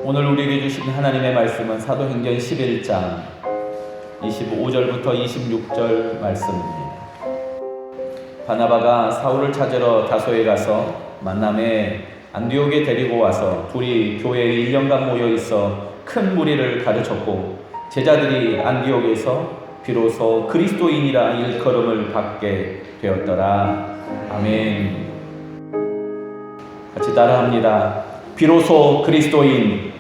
오늘 우리에게 주신 하나님의 말씀은 사도행전 11장 25절부터 26절 말씀입니다. 바나바가 사울을 찾으러 다소에 가서 만남에 안디옥에 데리고 와서 둘이 교회에 1년간 모여 있어 큰 무리를 가르쳤고, 제자들이 안디옥에서 비로소 그리스도인이라 일컬음을 받게 되었더라. 아멘. 같이 따라합니다. 비로소 그리스도인.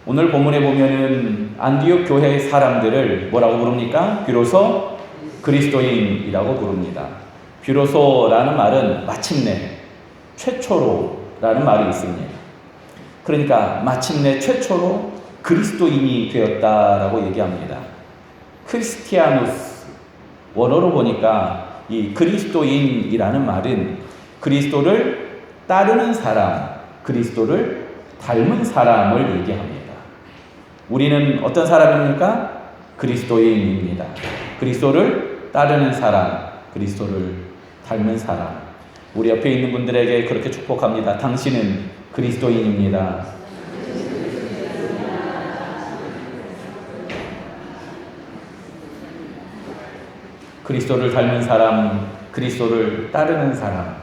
오늘 본문에 보면은 안디옥 교회의 사람들을 뭐라고 부릅니까? 비로소 그리스도인이라고 부릅니다. 비로소라는 말은 마침내, 최초로라는 말이 있습니다. 그러니까 마침내 최초로 그리스도인이 되었다라고 얘기합니다. 크리스티아누스, 원어로 보니까 이 그리스도인이라는 말은 그리스도를 따르는 사람, 그리스도를 닮은 사람을 얘기합니다. 우리는 어떤 사람입니까? 그리스도인입니다. 그리스도를 따르는 사람, 그리스도를 닮은 사람. 우리 옆에 있는 분들에게 그렇게 축복합니다. 당신은 그리스도인입니다. 그리스도를 닮은 사람, 그리스도를 따르는 사람.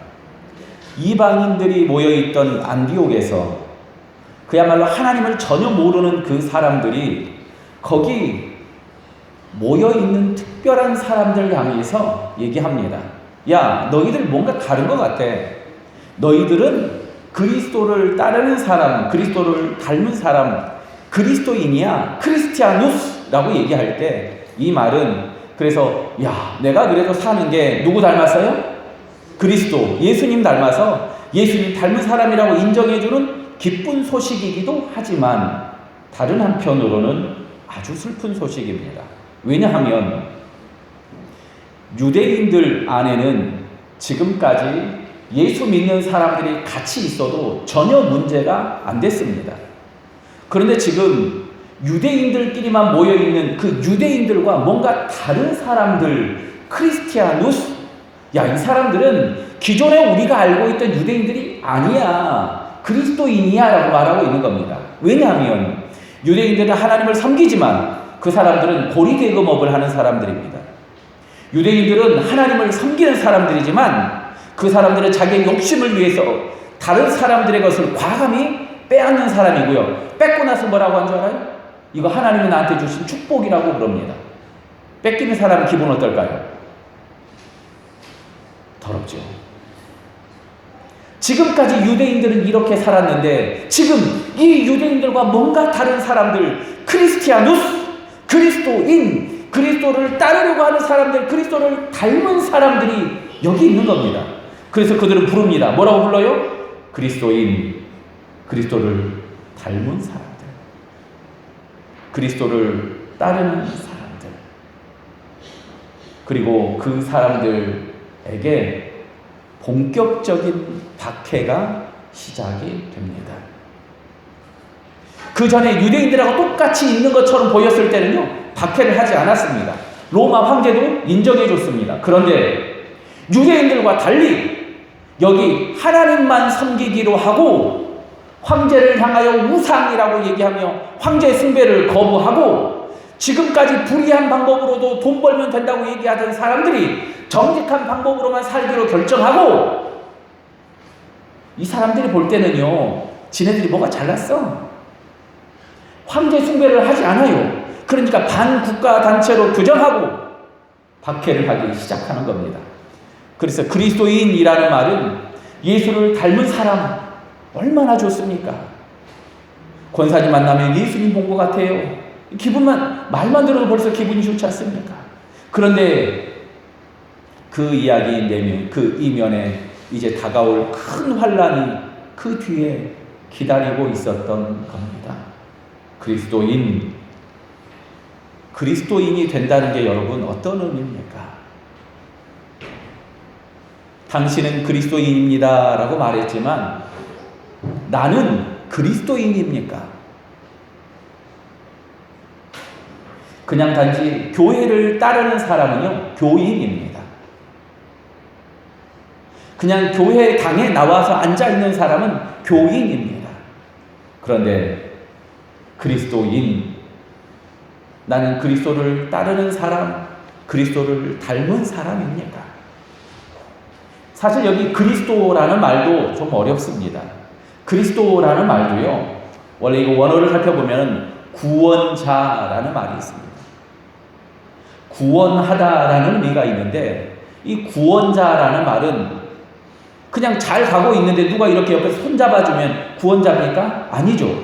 이방인들이 모여있던 안디옥에서 그야말로 하나님을 전혀 모르는 그 사람들이 거기 모여있는 특별한 사람들 향해서 얘기합니다. 야, 너희들 뭔가 다른 것 같아. 너희들은 그리스도를 따르는 사람, 그리스도를 닮은 사람, 그리스도인이야, 크리스티아누스라고 얘기할 때 이 말은, 그래서 야, 내가 그래도 사는 게 누구 닮았어요? 그리스도, 예수님 닮아서 예수님 닮은 사람이라고 인정해주는 기쁜 소식이기도 하지만 다른 한편으로는 아주 슬픈 소식입니다. 왜냐하면 유대인들 안에는 지금까지 예수 믿는 사람들이 같이 있어도 전혀 문제가 안 됐습니다. 그런데 지금 유대인들끼리만 모여있는 그 유대인들과 뭔가 다른 사람들, 크리스티아누스, 야, 이 사람들은 기존에 우리가 알고 있던 유대인들이 아니야, 그리스도인이야 라고 말하고 있는 겁니다. 왜냐하면 유대인들은 하나님을 섬기지만 그 사람들은 고리대금업을 하는 사람들입니다. 유대인들은 하나님을 섬기는 사람들이지만 그 사람들은 자기의 욕심을 위해서 다른 사람들의 것을 과감히 빼앗는 사람이고요. 뺏고 나서 뭐라고 한 줄 알아요? 이거 하나님이 나한테 주신 축복이라고 그럽니다. 뺏기는 사람은 기분 어떨까요? 더럽죠. 지금까지 유대인들은 이렇게 살았는데 지금 이 유대인들과 뭔가 다른 사람들, 크리스티아누스, 그리스도인, 그리스도를 따르려고 하는 사람들, 그리스도를 닮은 사람들이 여기 있는 겁니다. 그래서 그들은 부릅니다. 뭐라고 불러요? 그리스도인, 그리스도를 닮은 사람들, 그리스도를 따르는 사람들. 그리고 그 사람들에게 본격적인 박해가 시작이 됩니다. 그 전에 유대인들하고 똑같이 있는 것처럼 보였을 때는요, 박해를 하지 않았습니다. 로마 황제도 인정해 줬습니다. 그런데 유대인들과 달리 여기 하나님만 섬기기로 하고 황제를 향하여 우상이라고 얘기하며 황제 숭배를 거부하고 지금까지 불의한 방법으로도 돈 벌면 된다고 얘기하던 사람들이 정직한 방법으로만 살기로 결정하고, 이 사람들이 볼 때는요, 지네들이 뭐가 잘났어? 황제 숭배를 하지 않아요. 그러니까 반국가 단체로 규정하고 박해를 하기 시작하는 겁니다. 그래서 그리스도인이라는 말은 예수를 닮은 사람, 얼마나 좋습니까? 권사님 만나면 예수님 본 것 같아요. 말만 들어도 벌써 기분이 좋지 않습니까? 그런데 그 이야기 내면, 그 이면에 이제 다가올 큰 환란이 그 뒤에 기다리고 있었던 겁니다. 그리스도인이 된다는 게 여러분 어떤 의미입니까? 당신은 그리스도인입니다 라고 말했지만 나는 그리스도인입니까? 그냥 단지 교회를 따르는 사람은요, 교인입니다. 그냥 교회 당에 나와서 앉아있는 사람은 교인입니다. 그런데 그리스도인, 나는 그리스도를 따르는 사람, 그리스도를 닮은 사람입니까? 사실 여기 그리스도라는 말도 좀 어렵습니다. 그리스도라는 말도요, 원래 이거 원어를 살펴보면 구원자라는 말이 있습니다. 구원하다라는 의미가 있는데, 이 구원자라는 말은 그냥 잘 가고 있는데 누가 이렇게 옆에서 손잡아주면 구원자입니까? 아니죠.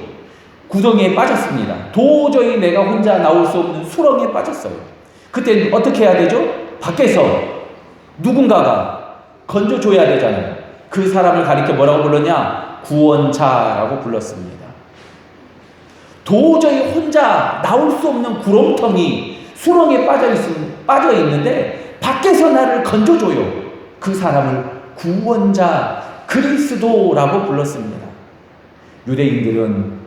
구덩이에 빠졌습니다. 도저히 내가 혼자 나올 수 없는 수렁에 빠졌어요. 그때 어떻게 해야 되죠? 밖에서 누군가가 건져줘야 되잖아요. 그 사람을 가리켜 뭐라고 불렀냐? 구원자라고 불렀습니다. 도저히 혼자 나올 수 없는 구렁텅이 수렁에 빠져 있는데 밖에서 나를 건져줘요. 그 사람을 구원자, 그리스도라고 불렀습니다. 유대인들은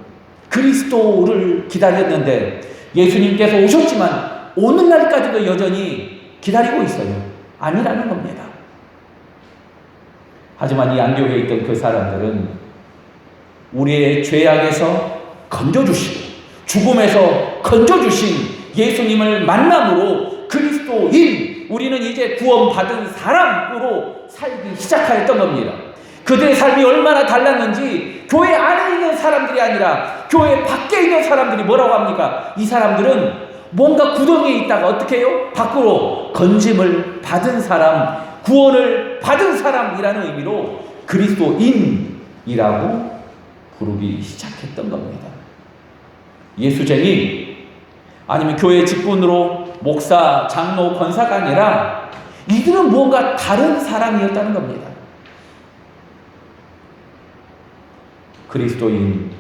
그리스도를 기다렸는데 예수님께서 오셨지만 오늘날까지도 여전히 기다리고 있어요. 아니라는 겁니다. 하지만 이 안교회에 있던 그 사람들은 우리의 죄악에서 건져주시고 죽음에서 건져주신 예수님을 만남으로 그리스도인, 우리는 이제 구원받은 사람으로 살기 시작하였던 겁니다. 그들의 삶이 얼마나 달랐는지 교회 안에 있는 사람들이 아니라 교회 밖에 있는 사람들이 뭐라고 합니까? 이 사람들은 뭔가 구덩이에 있다가 어떻게 해요? 밖으로 건짐을 받은 사람, 구원을 받은 사람이라는 의미로 그리스도인이라고 부르기 시작했던 겁니다. 예수쟁이, 아니면 교회 직분으로 목사, 장로, 권사가 아니라 이들은 무언가 다른 사람이었다는 겁니다. 그리스도인,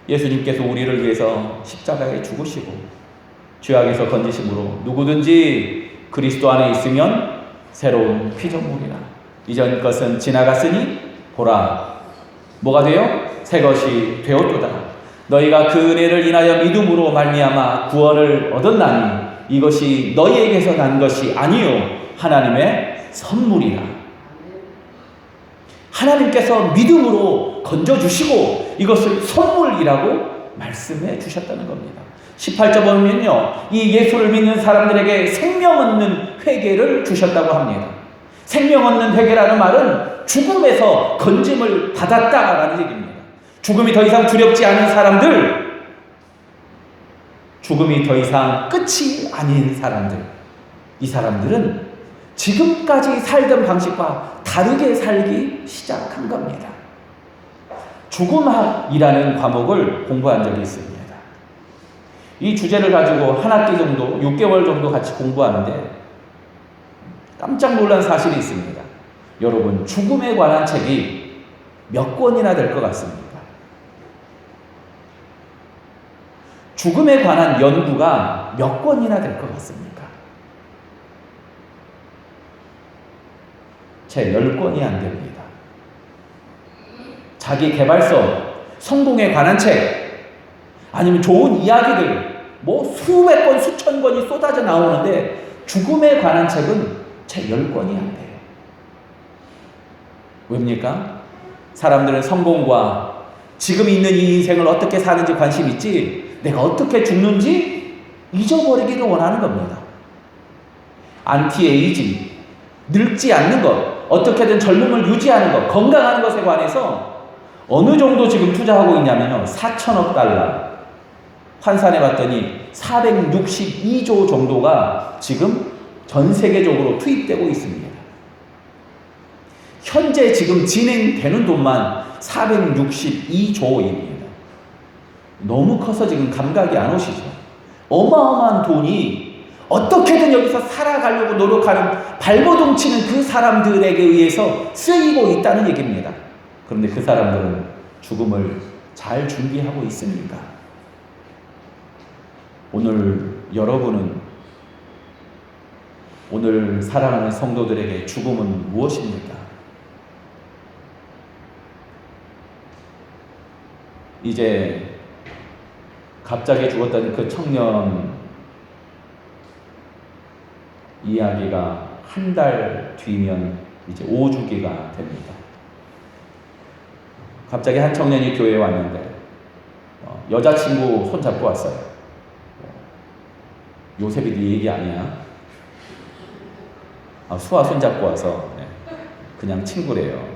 예수님께서 우리를 위해서 십자가에 죽으시고 죄악에서 건지심으로 누구든지 그리스도 안에 있으면 새로운 피조물이라. 이전 것은 지나갔으니 보라, 뭐가 돼요? 새 것이 되었도다. 너희가 그 은혜를 인하여 믿음으로 말미암아 구원을 얻었나니 이것이 너희에게서 난 것이 아니요 하나님의 선물이라. 하나님께서 믿음으로 건져주시고 이것을 선물이라고 말씀해 주셨다는 겁니다. 18절 보면요, 이 예수를 믿는 사람들에게 생명 얻는 회개를 주셨다고 합니다. 생명 얻는 회개라는 말은 죽음에서 건짐을 받았다라는 얘기입니다. 죽음이 더 이상 두렵지 않은 사람들, 죽음이 더 이상 끝이 아닌 사람들, 이 사람들은 지금까지 살던 방식과 다르게 살기 시작한 겁니다. 죽음학이라는 과목을 공부한 적이 있습니다. 이 주제를 가지고 한 학기 정도, 6개월 정도 같이 공부하는데 깜짝 놀란 사실이 있습니다. 여러분, 죽음에 관한 책이 몇 권이나 될 것 같습니다. 죽음에 관한 연구가 몇 권이나 될 것 같습니까? 채 10권이 안 됩니다. 자기 개발서, 성공에 관한 책, 아니면 좋은 이야기들, 뭐 수백 권, 수천 권이 쏟아져 나오는데 죽음에 관한 책은 채 10권이 안 돼요. 왜입니까? 사람들은 성공과 지금 있는 이 인생을 어떻게 사는지 관심 있지, 내가 어떻게 죽는지 잊어버리기를 원하는 겁니다. 안티에이징, 늙지 않는 것, 어떻게든 젊음을 유지하는 것, 건강하는 것에 관해서 어느 정도 지금 투자하고 있냐면요, 4천억 달러 환산해 봤더니 462조 정도가 지금 전 세계적으로 투입되고 있습니다. 현재 지금 진행되는 돈만 462조입니다. 너무 커서 지금 감각이 안 오시죠? 어마어마한 돈이 어떻게든 여기서 살아가려고 노력하는 발버둥 치는 그 사람들에게 의해서 쓰이고 있다는 얘기입니다. 그런데 그 사람들은 죽음을 잘 준비하고 있습니까? 오늘 여러분은, 오늘 사랑하는 성도들에게 죽음은 무엇입니까? 이제 갑자기 죽었던 그 청년 이야기가 한 달 뒤면 이제 5주기가 됩니다. 갑자기 한 청년이 교회에 왔는데 여자친구 손잡고 왔어요. 요셉이 네 얘기 아니야? 수아 손잡고 와서 그냥 친구래요.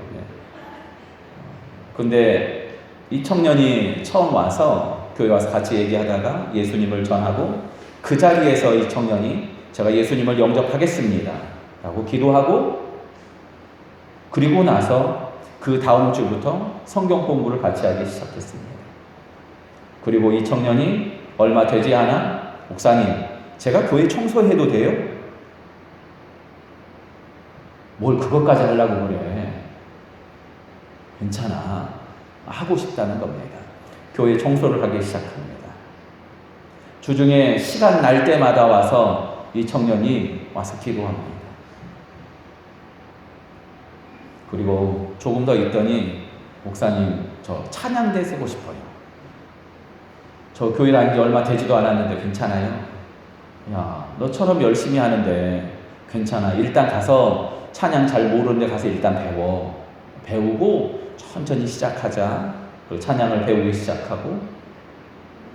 근데 이 청년이 처음 와서 교회 와서 같이 얘기하다가 예수님을 전하고 그 자리에서 이 청년이 제가 예수님을 영접하겠습니다 라고 기도하고, 그리고 나서 그 다음 주부터 성경 공부를 같이 하기 시작했습니다. 그리고 이 청년이 얼마 되지 않아 목사님, 제가 교회 청소해도 돼요? 뭘 그것까지 하려고 그래. 괜찮아. 하고 싶다는 겁니다. 교회 청소를 하기 시작합니다. 주중에 시간 날 때마다 와서 이 청년이 와서 기도합니다. 그리고 조금 더 있더니 목사님, 저 찬양대 쓰고 싶어요. 저 교회 다닌 지 얼마 되지도 않았는데 괜찮아요? 야, 너처럼 열심히 하는데 괜찮아. 일단 가서 찬양 잘 모르는데 가서 일단 배우고 천천히 시작하자. 그리고 찬양을 배우기 시작하고,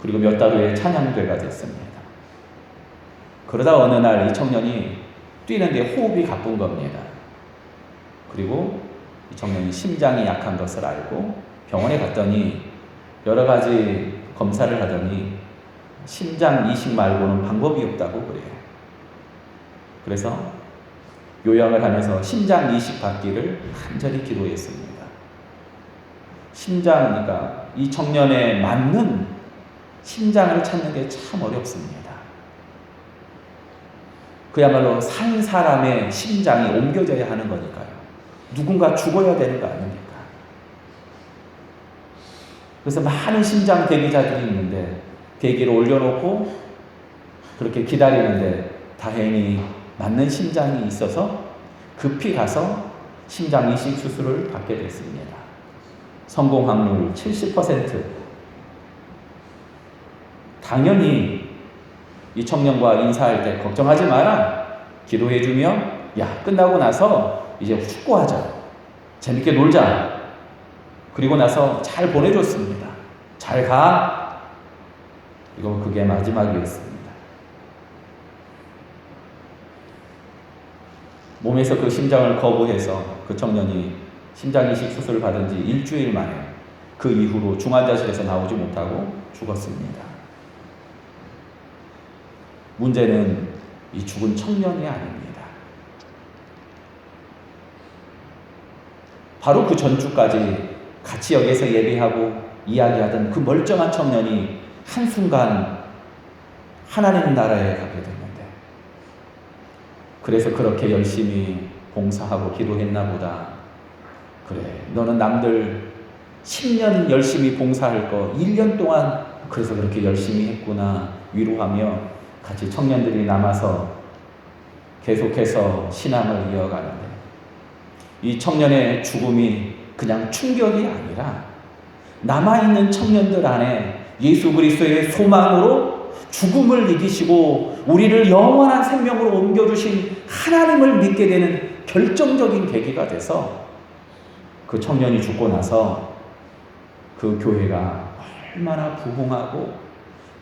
그리고 몇 달 후에 찬양대가 됐습니다. 그러다 어느 날 이 청년이 뛰는데 호흡이 가쁜 겁니다. 그리고 이 청년이 심장이 약한 것을 알고 병원에 갔더니 여러 가지 검사를 하더니 심장 이식 말고는 방법이 없다고 그래요. 그래서 요양을 하면서 심장 이식 받기를 간절히 기도했습니다. 그러니까 이 청년에 맞는 심장을 찾는 게 참 어렵습니다. 그야말로 산 사람의 심장이 옮겨져야 하는 거니까요. 누군가 죽어야 되는 거 아닙니까? 그래서 많은 심장 대기자들이 있는데 대기를 올려놓고 그렇게 기다리는데 다행히 맞는 심장이 있어서 급히 가서 심장 이식 수술을 받게 됐습니다. 성공 확률 70%. 당연히 이 청년과 인사할 때 걱정하지 마라. 기도해주며 야, 끝나고 나서 이제 축구하자. 재밌게 놀자. 그리고 나서 잘 보내줬습니다. 잘 가. 이거 그게 마지막이었습니다. 몸에서 그 심장을 거부해서 그 청년이 심장 이식 수술을 받은 지 일주일 만에 그 이후로 중환자실에서 나오지 못하고 죽었습니다. 문제는 이 죽은 청년이 아닙니다. 바로 그 전주까지 같이 여기서 예배하고 이야기하던 그 멀쩡한 청년이 한순간 하나님 나라에 가게 됐는데, 그래서 그렇게 열심히 봉사하고 기도했나 보다. 그래, 너는 남들 10년 열심히 봉사할 거 1년 동안 그래서 그렇게 열심히 했구나 위로하며 같이 청년들이 남아서 계속해서 신앙을 이어가는데, 이 청년의 죽음이 그냥 충격이 아니라 남아있는 청년들 안에 예수 그리스도의 소망으로 죽음을 이기시고 우리를 영원한 생명으로 옮겨주신 하나님을 믿게 되는 결정적인 계기가 돼서 그 청년이 죽고 나서 그 교회가 얼마나 부흥하고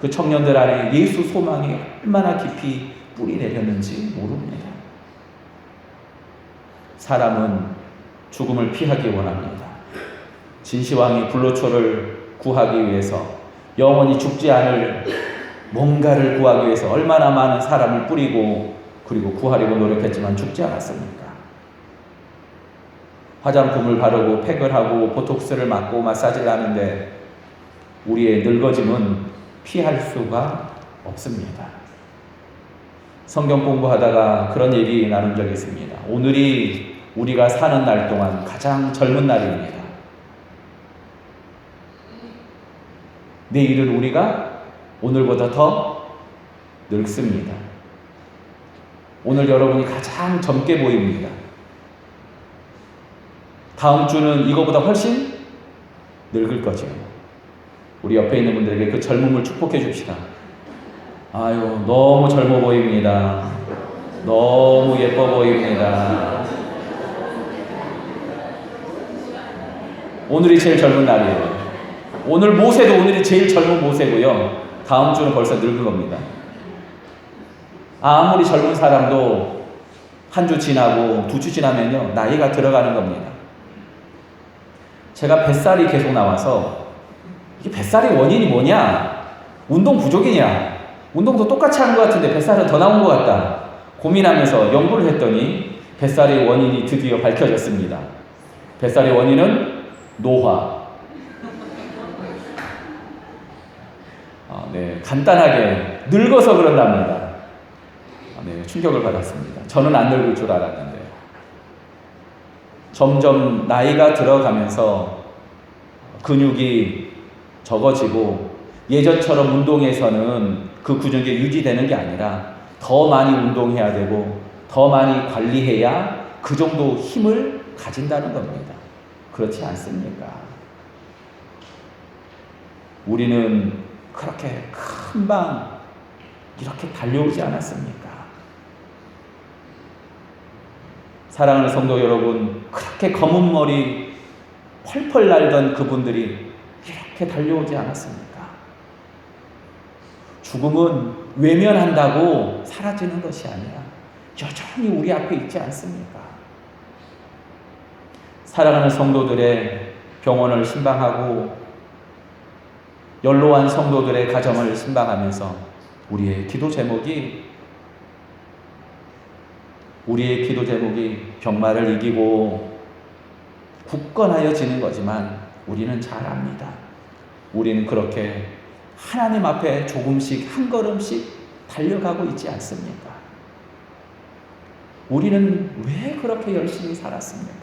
그 청년들 안에 예수 소망이 얼마나 깊이 뿌리 내렸는지 모릅니다. 사람은 죽음을 피하기 원합니다. 진시황이 불로초를 구하기 위해서, 영원히 죽지 않을 뭔가를 구하기 위해서 얼마나 많은 사람을 뿌리고 그리고 구하려고 노력했지만 죽지 않았습니까? 화장품을 바르고 팩을 하고 보톡스를 맞고 마사지를 하는데 우리의 늙어짐은 피할 수가 없습니다. 성경 공부하다가 그런 얘기 나눈 적이 있습니다. 오늘이 우리가 사는 날 동안 가장 젊은 날입니다. 내일은 우리가 오늘보다 더 늙습니다. 오늘 여러분이 가장 젊게 보입니다. 다음 주는 이거보다 훨씬 늙을 거죠. 우리 옆에 있는 분들에게 그 젊음을 축복해 줍시다. 아유, 너무 젊어 보입니다. 너무 예뻐 보입니다. 오늘이 제일 젊은 날이에요. 오늘 모세도 오늘이 제일 젊은 모세고요. 다음 주는 벌써 늙은 겁니다. 아무리 젊은 사람도 한 주 지나고 두 주 지나면요, 나이가 들어가는 겁니다. 제가 뱃살이 계속 나와서 이게 뱃살의 원인이 뭐냐? 운동 부족이냐? 운동도 똑같이 하는 것 같은데 뱃살은 더 나온 것 같다. 고민하면서 연구를 했더니 뱃살의 원인이 드디어 밝혀졌습니다. 뱃살의 원인은 노화. 네, 간단하게 늙어서 그런답니다. 네, 충격을 받았습니다. 저는 안 늙을 줄 알았는데 점점 나이가 들어가면서 근육이 적어지고 예전처럼 운동에서는 그 근육이 유지되는 게 아니라 더 많이 운동해야 되고 더 많이 관리해야 그 정도 힘을 가진다는 겁니다. 그렇지 않습니까? 우리는 그렇게 금방 이렇게 달려오지 않았습니까? 사랑하는 성도 여러분, 그렇게 검은 머리 펄펄 날던 그분들이 이렇게 달려오지 않았습니까? 죽음은 외면한다고 사라지는 것이 아니라 여전히 우리 앞에 있지 않습니까? 사랑하는 성도들의 병원을 신방하고 연로한 성도들의 가정을 신방하면서 우리의 기도 제목이 병마를 이기고 굳건하여지는 거지만 우리는 잘 압니다. 우리는 그렇게 하나님 앞에 조금씩 한 걸음씩 달려가고 있지 않습니까? 우리는 왜 그렇게 열심히 살았습니까?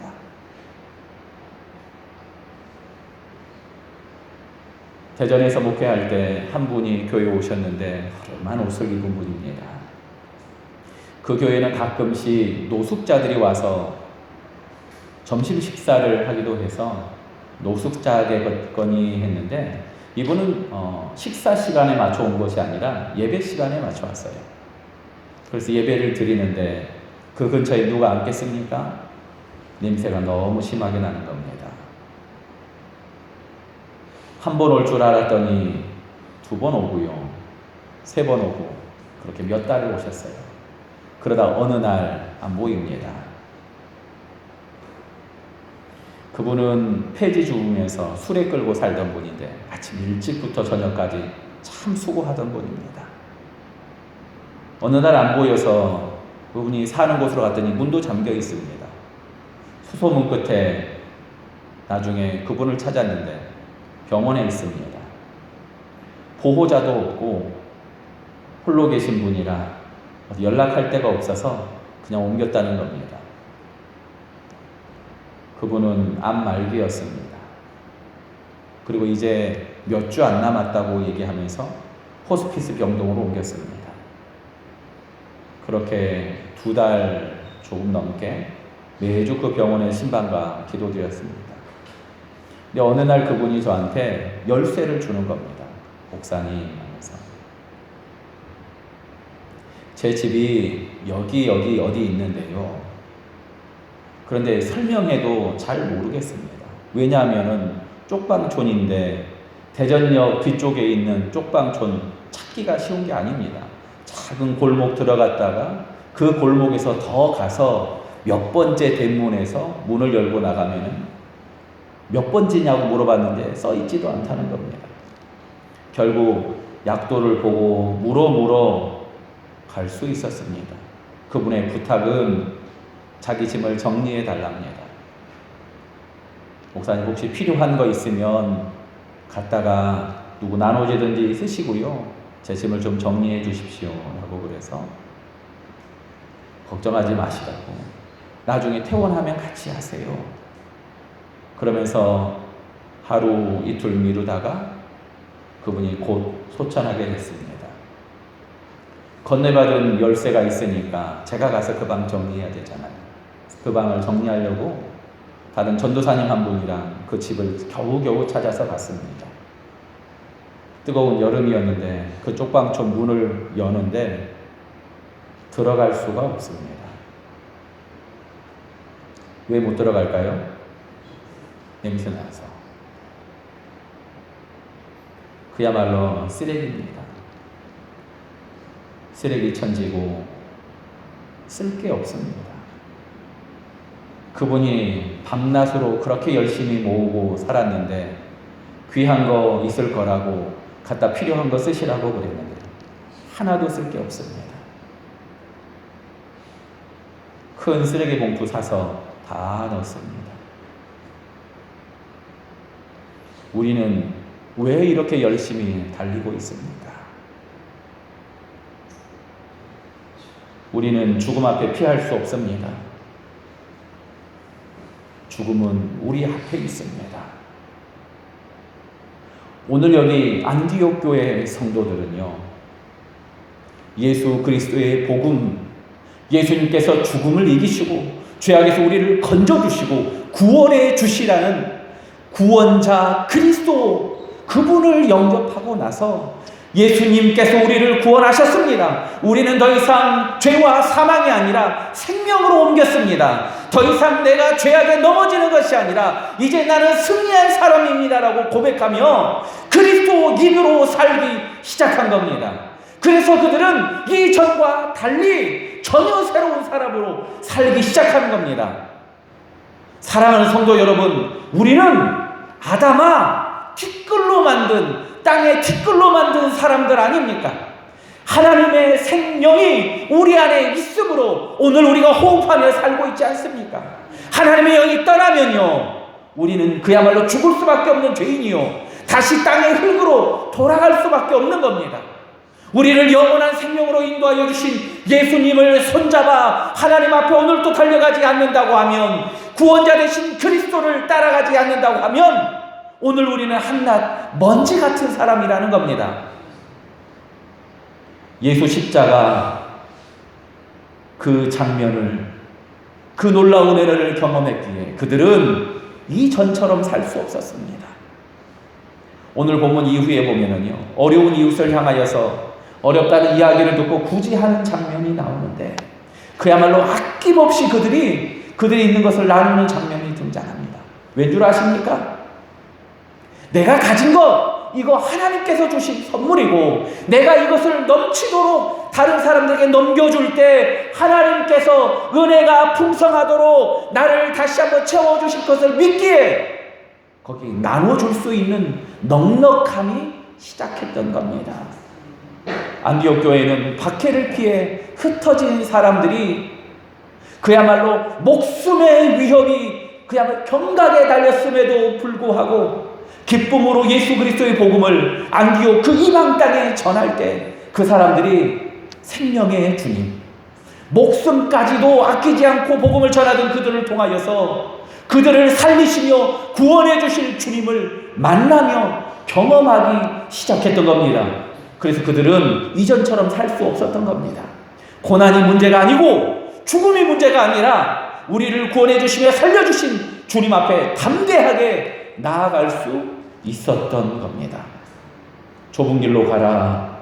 대전에서 목회할 때 한 분이 교회에 오셨는데 허름한 옷을 입은 분입니다. 그 교회는 가끔씩 노숙자들이 와서 점심 식사를 하기도 해서 노숙자겠거니 했는데 이분은 식사 시간에 맞춰 온 것이 아니라 예배 시간에 맞춰 왔어요. 그래서 예배를 드리는데 그 근처에 누가 앉겠습니까? 냄새가 너무 심하게 나는 겁니다. 한 번 올 줄 알았더니 2번 오고요. 3번 오고 그렇게 몇 달을 오셨어요. 그러다 어느 날 안 보입니다. 그분은 폐지 죽으면서 술에 끌고 살던 분인데 아침 일찍부터 저녁까지 참 수고하던 분입니다. 어느 날 안 보여서 그분이 사는 곳으로 갔더니 문도 잠겨 있습니다. 수소문 끝에 나중에 그분을 찾았는데 병원에 있습니다. 보호자도 없고 홀로 계신 분이라 연락할 데가 없어서 그냥 옮겼다는 겁니다. 그분은 암 말기였습니다. 그리고 이제 몇 주 안 남았다고 얘기하면서 호스피스 병동으로 옮겼습니다. 그렇게 2달 조금 넘게 매주 그 병원에 신방과 기도드렸습니다. 근데 어느 날 그분이 저한테 열쇠를 주는 겁니다. 목사님 하면서. 제 집이 여기 어디 있는데요. 그런데 설명해도 잘 모르겠습니다. 왜냐하면은 쪽방촌인데 대전역 뒤쪽에 있는 쪽방촌 찾기가 쉬운 게 아닙니다. 작은 골목 들어갔다가 그 골목에서 더 가서 몇 번째 대문에서 문을 열고 나가면은 몇 번째냐고 물어봤는데 써있지도 않다는 겁니다. 결국 약도를 보고 물어 갈 수 있었습니다. 그분의 부탁은 자기 짐을 정리해 달랍니다. 목사님 혹시 필요한 거 있으면 갖다가 누구 나눠주든지 쓰시고요. 제 짐을 좀 정리해 주십시오 하고 그래서 걱정하지 마시라고. 나중에 퇴원하면 같이 하세요. 그러면서 하루 이틀 미루다가 그분이 곧 소천하게 됐습니다. 건네받은 열쇠가 있으니까 제가 가서 그 방 정리해야 되잖아요. 그 방을 정리하려고 다른 전도사님 한 분이랑 그 집을 겨우겨우 찾아서 갔습니다. 뜨거운 여름이었는데 그 쪽방촌 문을 여는데 들어갈 수가 없습니다. 왜 못 들어갈까요? 냄새나서. 그야말로 쓰레기입니다. 쓰레기 천지고 쓸 게 없습니다. 그분이 밤낮으로 그렇게 열심히 모으고 살았는데 귀한 거 있을 거라고 갖다 필요한 거 쓰시라고 그랬는데 하나도 쓸 게 없습니다. 큰 쓰레기 봉투 사서 다 넣습니다. 우리는 왜 이렇게 열심히 달리고 있습니까? 우리는 죽음 앞에 피할 수 없습니다. 죽음은 우리 앞에 있습니다. 오늘 여기 안디옥 교회 성도들은요, 예수 그리스도의 복음, 예수님께서 죽음을 이기시고 죄악에서 우리를 건져주시고 구원해 주시라는 구원자 그리스도, 그분을 영접하고 나서 예수님께서 우리를 구원하셨습니다. 우리는 더 이상 죄와 사망이 아니라 생명으로 옮겼습니다. 더 이상 내가 죄악에 넘어지는 것이 아니라 이제 나는 승리한 사람입니다라고 고백하며 그리스도인으로 살기 시작한 겁니다. 그래서 그들은 이전과 달리 전혀 새로운 사람으로 살기 시작하는 겁니다. 사랑하는 성도 여러분, 우리는 아담아 티끌로 만든, 땅에 티끌로 만든 사람들 아닙니까? 하나님의 생명이 우리 안에 있으므로 오늘 우리가 호흡하며 살고 있지 않습니까? 하나님의 영이 떠나면요, 우리는 그야말로 죽을 수밖에 없는 죄인이요, 다시 땅의 흙으로 돌아갈 수밖에 없는 겁니다. 우리를 영원한 생명으로 인도하여 주신 예수님을 손잡아 하나님 앞에 오늘도 달려가지 않는다고 하면, 구원자 되신 그리스도를 따라가지 않는다고 하면 오늘 우리는 한낱 먼지 같은 사람이라는 겁니다. 예수 십자가 그 장면을, 그 놀라운 은혜를 경험했기에 그들은 이전처럼 살 수 없었습니다. 오늘 본문 이후에 보면은요, 어려운 이웃을 향하여서 어렵다는 이야기를 듣고 굳이 하는 장면이 나오는데 그야말로 아낌없이 그들이 있는 것을 나누는 장면이 등장합니다. 왠 줄 아십니까? 내가 가진 것, 이거 하나님께서 주신 선물이고 내가 이것을 넘치도록 다른 사람들에게 넘겨줄 때 하나님께서 은혜가 풍성하도록 나를 다시 한번 채워주실 것을 믿기에 거기 나눠줄 수 있는 넉넉함이 시작했던 겁니다. 안디옥 교회는 박해를 피해 흩어진 사람들이 그야말로 목숨의 위협이 그야말로 경각에 달렸음에도 불구하고 기쁨으로 예수 그리스도의 복음을 안디옥 그 이방 땅에 전할 때 그 사람들이 생명의 주님, 목숨까지도 아끼지 않고 복음을 전하던 그들을 통하여서 그들을 살리시며 구원해 주실 주님을 만나며 경험하기 시작했던 겁니다. 그래서 그들은 이전처럼 살 수 없었던 겁니다. 고난이 문제가 아니고 죽음이 문제가 아니라 우리를 구원해 주시며 살려주신 주님 앞에 담대하게 나아갈 수 있었던 겁니다. 좁은 길로 가라.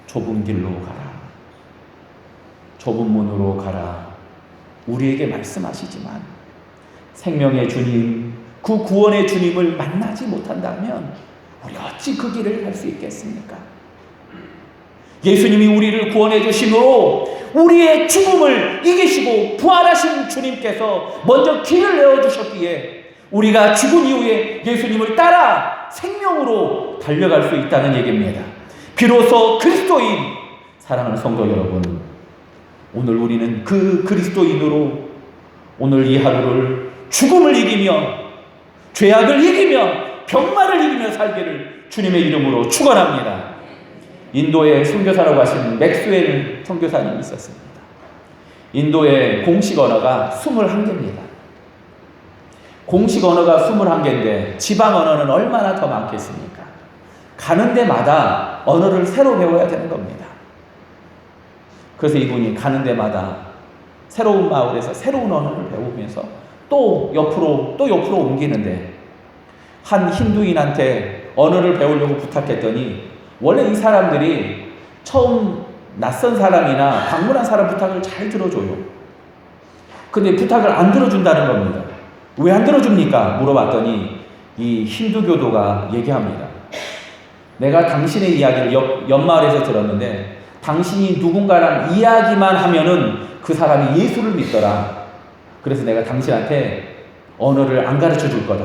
좁은 길로 가라. 좁은 문으로 가라. 우리에게 말씀하시지만 생명의 주님, 그 구원의 주님을 만나지 못한다면 우리 어찌 그 길을 갈 수 있겠습니까? 예수님이 우리를 구원해 주심으로 우리의 죽음을 이기시고 부활하신 주님께서 먼저 길을 내어주셨기에 우리가 죽은 이후에 예수님을 따라 생명으로 달려갈 수 있다는 얘기입니다. 비로소 그리스도인, 사랑하는 성도 여러분, 오늘 우리는 그 그리스도인으로 오늘 이 하루를 죽음을 이기며 죄악을 이기며 병마를 이기며 살기를 주님의 이름으로 축원합니다. 인도에 선교사라고 하시는 맥스웰 선교사님이 있었습니다. 인도의 공식 언어가 21개입니다. 공식 언어가 21개인데 지방 언어는 얼마나 더 많겠습니까? 가는 데마다 언어를 새로 배워야 되는 겁니다. 그래서 이분이 가는 데마다 새로운 마을에서 새로운 언어를 배우면서 또 옆으로 옮기는데 한 힌두인한테 언어를 배우려고 부탁했더니 원래 이 사람들이 처음 낯선 사람이나 방문한 사람 부탁을 잘 들어줘요. 근데 부탁을 안 들어준다는 겁니다. 왜 안 들어줍니까? 물어봤더니 이 힌두교도가 얘기합니다. 내가 당신의 이야기를 연말에서 들었는데 당신이 누군가랑 이야기만 하면은 그 사람이 예수를 믿더라. 그래서 내가 당신한테 언어를 안 가르쳐 줄 거다.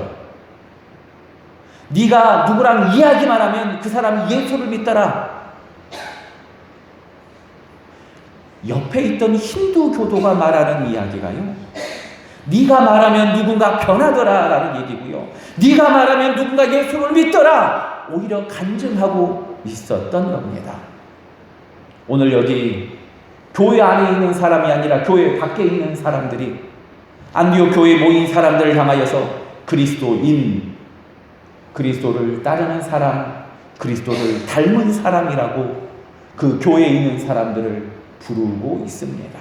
네가 누구랑 이야기만 하면 그 사람이 예수를 믿더라. 옆에 있던 힌두교도가 말하는 이야기가요, 네가 말하면 누군가 변하더라라는 얘기고요, 네가 말하면 누군가 예수를 믿더라, 오히려 간증하고 있었던 겁니다. 오늘 여기 교회 안에 있는 사람이 아니라 교회 밖에 있는 사람들이 안디옥 교회에 모인 사람들을 향하여서 그리스도인, 그리스도를 따르는 사람, 그리스도를 닮은 사람이라고 그 교회에 있는 사람들을 부르고 있습니다.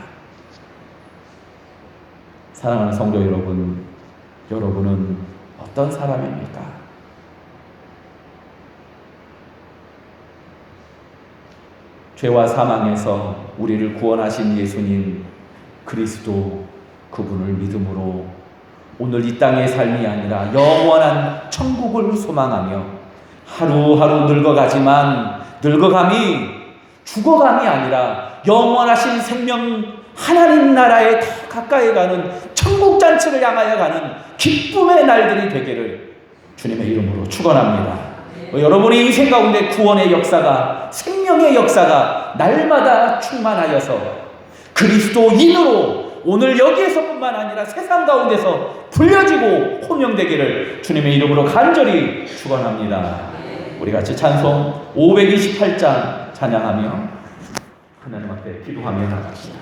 사랑하는 성도 여러분, 여러분은 어떤 사람입니까? 죄와 사망에서 우리를 구원하신 예수님 그리스도, 그분을 믿음으로 오늘 이 땅의 삶이 아니라 영원한 천국을 소망하며 하루하루 늙어가지만 늙어감이 죽어감이 아니라 영원하신 생명 하나님 나라에 더 가까이 가는 천국 잔치를 향하여 가는 기쁨의 날들이 되기를 주님의 이름으로 축원합니다. 여러분의 인생 가운데 구원의 역사가, 생명의 역사가 날마다 충만하여서 그리스도인으로 오늘 여기에서뿐만 아니라 세상 가운데서 불려지고 호명되기를 주님의 이름으로 간절히 축원합니다. 우리 같이 찬송 528장 찬양하며 하나님 앞에 기도하며 나갑시다.